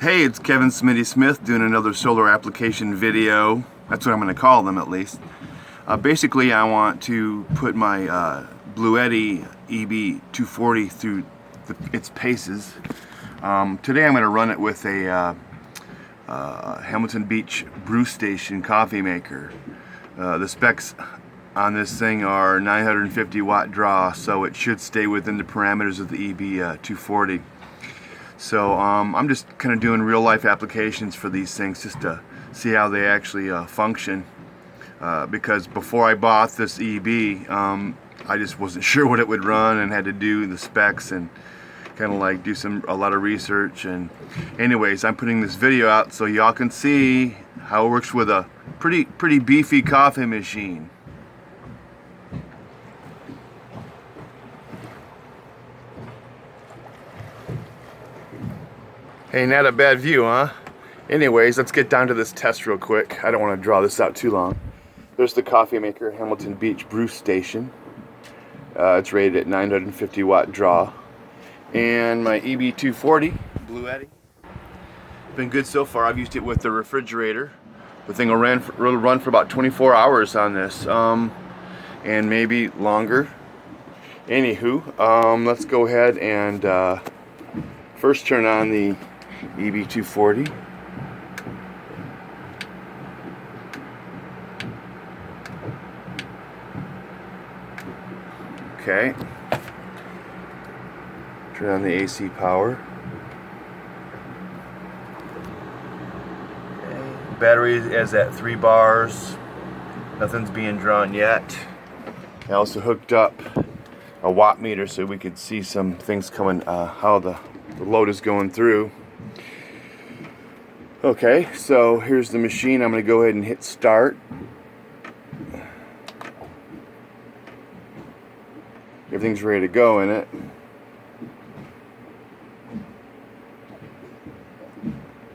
Hey, it's Kevin Smitty Smith doing another solar application video. That's what I'm going to call them, at least. Basically, I want to put my Bluetti EB240 through its paces. Today I'm going to run it with a Hamilton Beach Brewstation coffee maker. The specs on this thing are 950 watt draw, so it should stay within the parameters of the EB240. So I'm just kind of doing real life applications for these things just to see how they actually function. Because before I bought this EB, I just wasn't sure what it would run and had to do the specs and kind of like do a lot of research. And anyways, I'm putting this video out so y'all can see how it works with a pretty beefy coffee machine. Hey, not a bad view, huh? Anyways, let's get down to this test real quick. I don't want to draw this out too long. There's the coffee maker, Hamilton Beach Brewstation. It's rated at 950 watt draw. And my EB240 Bluetti. Been good so far. I've used it with the refrigerator. The thing will run for about 24 hours on this, and maybe longer. Anywho, let's go ahead and first turn on the EB240. Okay. Turn on the AC power. Okay. Battery is at 3 bars. Nothing's being drawn yet. I also hooked up a watt meter so we could see some things coming, how the load is going through. Okay, so here's the machine. I'm going to go ahead and hit start. Everything's ready to go in it.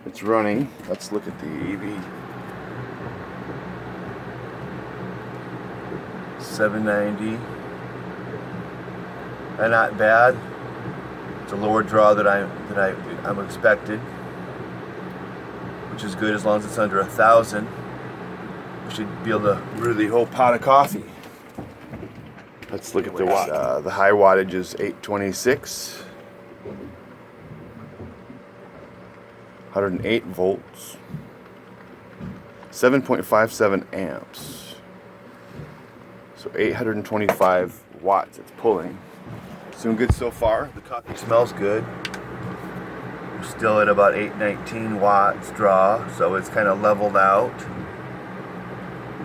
It's running. Let's look at the EB. 790. Not bad. It's a lower draw that I'm expected, which is good as long as it's under 1,000. We should be able to brew the whole pot of coffee. Let's look at the watt. The high wattage is 826. 108 volts. 7.57 amps. So 825 watts it's pulling. Doing good so far. The coffee smells good. We're still at about 819 watts draw, so it's kind of leveled out.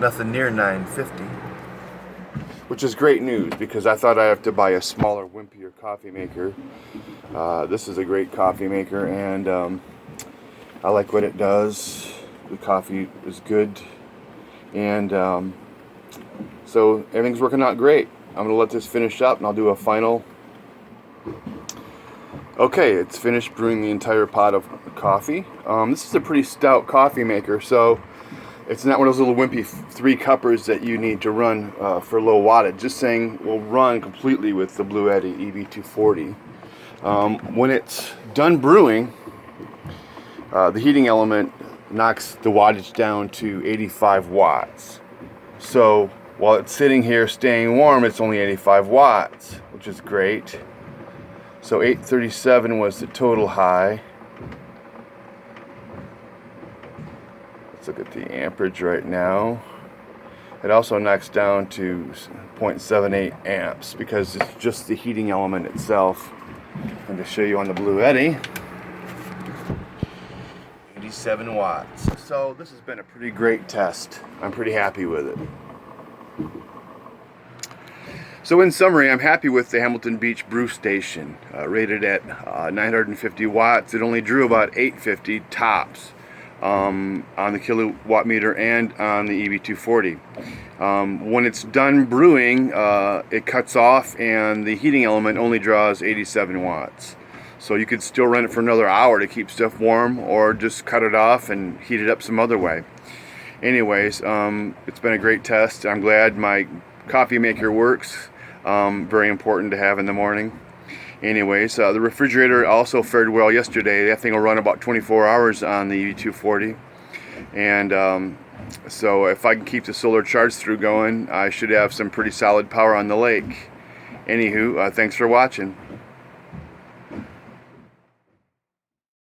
Nothing near 950. Which is great news because I thought I'd have to buy a smaller, wimpier coffee maker. This is a great coffee maker, and I like what it does. The coffee is good, and so everything's working out great. I'm going to let this finish up and I'll do a final. Okay, it's finished brewing the entire pot of coffee. This is a pretty stout coffee maker, so it's not one of those little wimpy 3-cuppers that you need to run for low wattage. This thing will run completely with the Bluetti EB240. When it's done brewing, the heating element knocks the wattage down to 85 watts. So while it's sitting here staying warm, it's only 85 watts, which is great. So 837 was the total high. Let's look at the amperage right now. It also knocks down to 0.78 amps because it's just the heating element itself. And to show you on the Bluetti, 87 watts. So this has been a pretty great test. I'm pretty happy with it. So in summary, I'm happy with the Hamilton Beach Brewstation, rated at 950 watts. It only drew about 850 tops on the kilowatt meter and on the EB240. When it's done brewing, it cuts off and the heating element only draws 87 watts. So you could still run it for another hour to keep stuff warm, or just cut it off and heat it up some other way. Anyways, it's been a great test. I'm glad my coffee maker works. Very important to have in the morning. Anyways, the refrigerator also fared well yesterday. That thing will run about 24 hours on the EB240. And so if I can keep the solar charge through going, I should have some pretty solid power on the lake. Anywho, thanks for watching.